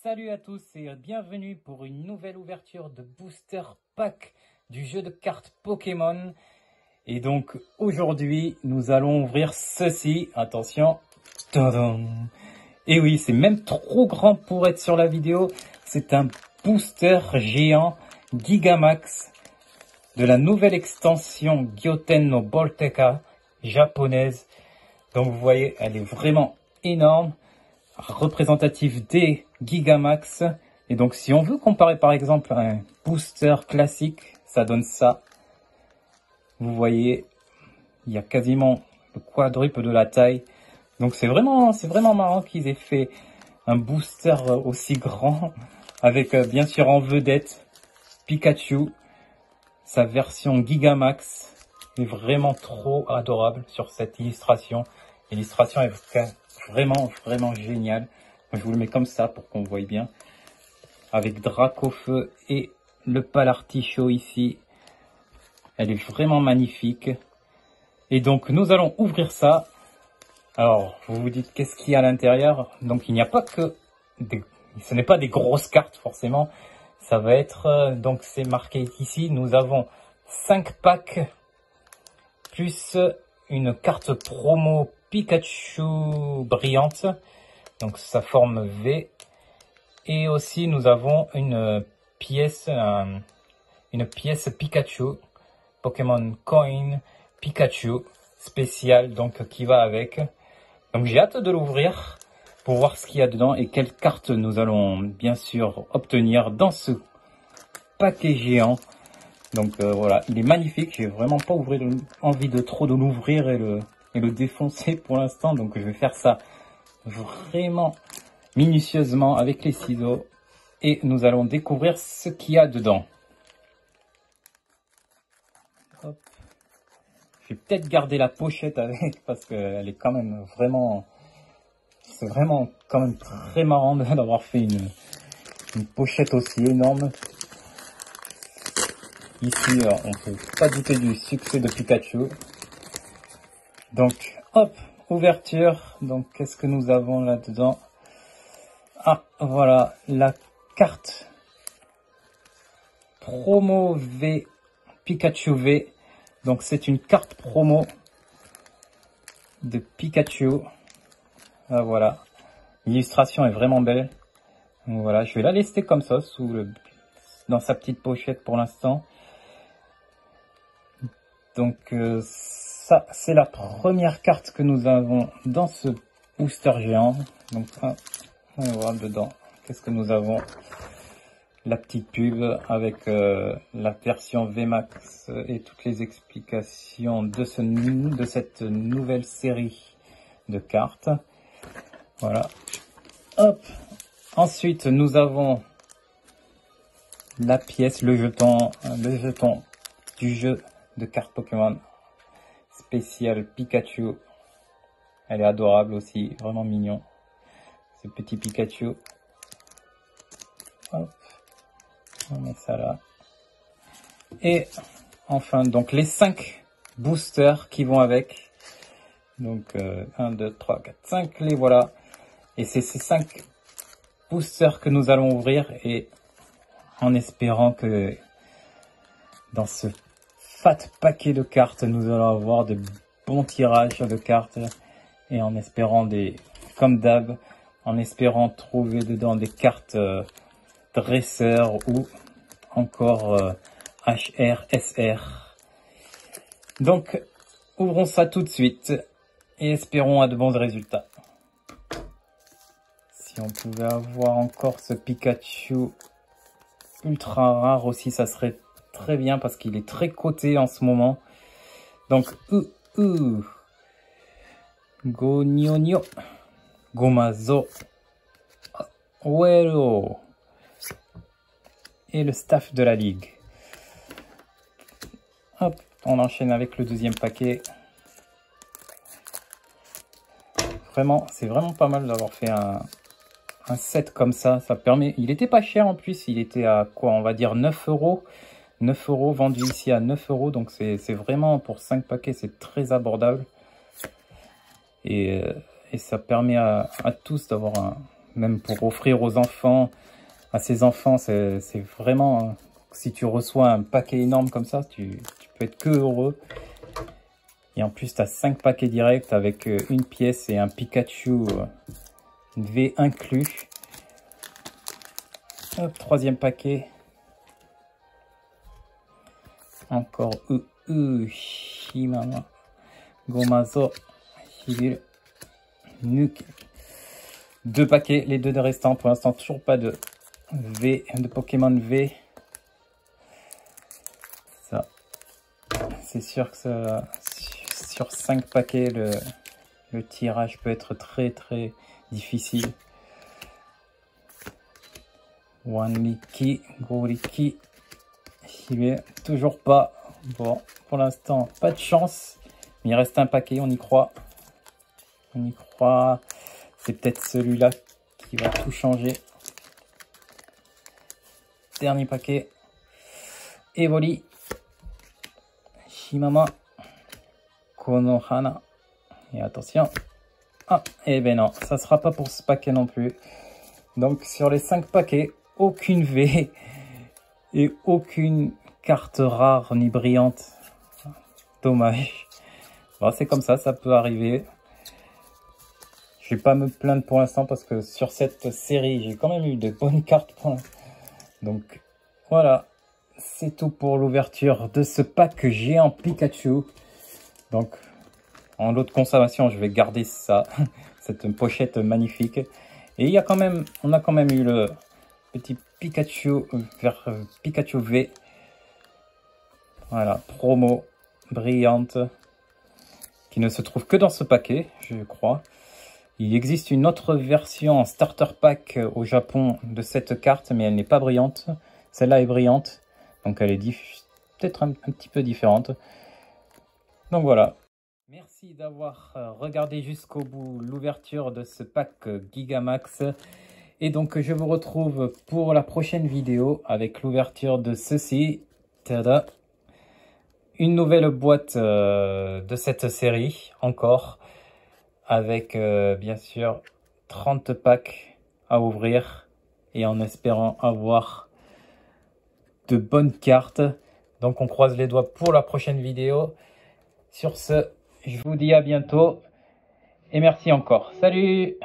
Salut à tous et bienvenue pour une nouvelle ouverture de Booster Pack du jeu de cartes Pokémon. Et donc aujourd'hui nous allons ouvrir ceci, attention, tadam. Et oui, c'est même trop grand pour être sur la vidéo, c'est un booster géant Gigamax de la nouvelle extension Gyoten no Bolteka japonaise. Donc vous voyez, elle est vraiment énorme, représentative des Gigamax. Et donc si on veut comparer par exemple un booster classique, ça donne ça. Vous voyez, il y a quasiment le quadruple de la taille. Donc c'est vraiment marrant qu'ils aient fait un booster aussi grand avec bien sûr en vedette Pikachu. Sa version Gigamax est vraiment trop adorable sur cette illustration. L'illustration est vraiment géniale. Je vous le mets comme ça pour qu'on voie bien. Avec Dracofeu et le Palartichaut ici. Elle est vraiment magnifique. Et donc nous allons ouvrir ça. Alors vous vous dites qu'est-ce qu'il y a à l'intérieur? Donc il n'y a pas que ce n'est pas des grosses cartes forcément. Ça va être, donc c'est marqué ici, nous avons 5 packs plus une carte promo Pikachu brillante, donc sa forme V. Et aussi nous avons une pièce Pikachu, Pokémon Coin Pikachu spécial, donc qui va avec. Donc j'ai hâte de l'ouvrir pour voir ce qu'il y a dedans et quelles cartes nous allons bien sûr obtenir dans ce paquet géant. Donc voilà, il est magnifique. J'ai vraiment pas envie de trop de l'ouvrir et le défoncer pour l'instant. Donc je vais faire ça vraiment minutieusement avec les ciseaux et nous allons découvrir ce qu'il y a dedans. Hop. Je vais peut-être garder la pochette avec parce qu'elle est quand même vraiment... C'est vraiment quand même très marrant d'avoir fait une pochette aussi énorme. Ici, on ne peut pas douter du succès de Pikachu. Donc, hop, ouverture. Donc, qu'est-ce que nous avons là-dedans? Ah, voilà, la carte promo V, Pikachu V. Donc, c'est une carte promo de Pikachu. Ah, voilà, l'illustration est vraiment belle. Donc, voilà, je vais la laisser comme ça dans sa petite pochette pour l'instant. Donc ça c'est la première carte que nous avons dans ce booster géant. Donc on va voir dedans qu'est-ce que nous avons. La petite pub avec la version VMAX et toutes les explications de cette nouvelle série de cartes. Voilà. Hop. Ensuite, nous avons la pièce, le jeton du jeu de cartes Pokémon spécial Pikachu. Elle est adorable aussi, vraiment mignon. Ce petit Pikachu. Hop. On met ça là. Et enfin, donc les 5 boosters qui vont avec. Donc 1, 2, 3, 4, 5, les voilà. Et c'est ces 5 boosters que nous allons ouvrir et en espérant que dans ce fat paquet de cartes, nous allons avoir de bons tirages de cartes et en espérant comme d'hab, en espérant trouver dedans des cartes dresseurs ou encore HR, SR. Donc, ouvrons ça tout de suite et espérons à de bons résultats. Si on pouvait avoir encore ce Pikachu ultra rare aussi, ça serait très bien parce qu'il est très coté en ce moment. Donc Gonionio, Gomazo, Uero et le staff de la ligue. Hop, on enchaîne avec le deuxième paquet. Vraiment, c'est vraiment pas mal d'avoir fait un set comme ça. Ça permet, il était pas cher en plus, il était à quoi, on va dire 9 €. 9 € vendu ici à 9 €, donc c'est vraiment pour 5 paquets, c'est très abordable. Et ça permet à tous d'avoir même pour offrir aux enfants, à ses enfants, c'est vraiment, si tu reçois un paquet énorme comme ça, tu peux être que heureux. Et en plus, tu as 5 paquets directs avec une pièce et un Pikachu V inclus. Hop, 3e paquet. Encore Shimama, Gomazo, Hibiru, Nuke. 2 paquets, les 2 restants. Pour l'instant, toujours pas de V, de Pokémon V. Ça, c'est sûr que ça, sur 5 paquets, le tirage peut être très difficile. Wanriki, Goriki, Hibiru, toujours pas. Bon, pour l'instant, pas de chance. Mais il reste un paquet, on y croit. On y croit. C'est peut-être celui-là qui va tout changer. Dernier paquet. Evoli. Shimama. Konohana. Et attention. Ah, et ben non, ça sera pas pour ce paquet non plus. Donc sur les 5 paquets, aucune V et aucune carte rare ni brillante. Dommage. Bon, c'est comme ça peut arriver. Je vais pas me plaindre pour l'instant parce que sur cette série, j'ai quand même eu de bonnes cartes. Donc voilà, c'est tout pour l'ouverture de ce pack géant Pikachu. Donc en lot de conservation, je vais garder ça, cette pochette magnifique. Et il y a quand même, on a quand même eu le petit Pikachu vers Pikachu V. Voilà, promo brillante qui ne se trouve que dans ce paquet, je crois. Il existe une autre version starter pack au Japon de cette carte, mais elle n'est pas brillante. Celle-là est brillante, donc elle est peut-être un petit peu différente. Donc voilà. Merci d'avoir regardé jusqu'au bout l'ouverture de ce pack Gigamax. Et donc je vous retrouve pour la prochaine vidéo avec l'ouverture de ceci. Tada! Une nouvelle boîte de cette série, encore. Avec bien sûr 30 packs à ouvrir et en espérant avoir de bonnes cartes. Donc on croise les doigts pour la prochaine vidéo. Sur ce, je vous dis à bientôt et merci encore. Salut!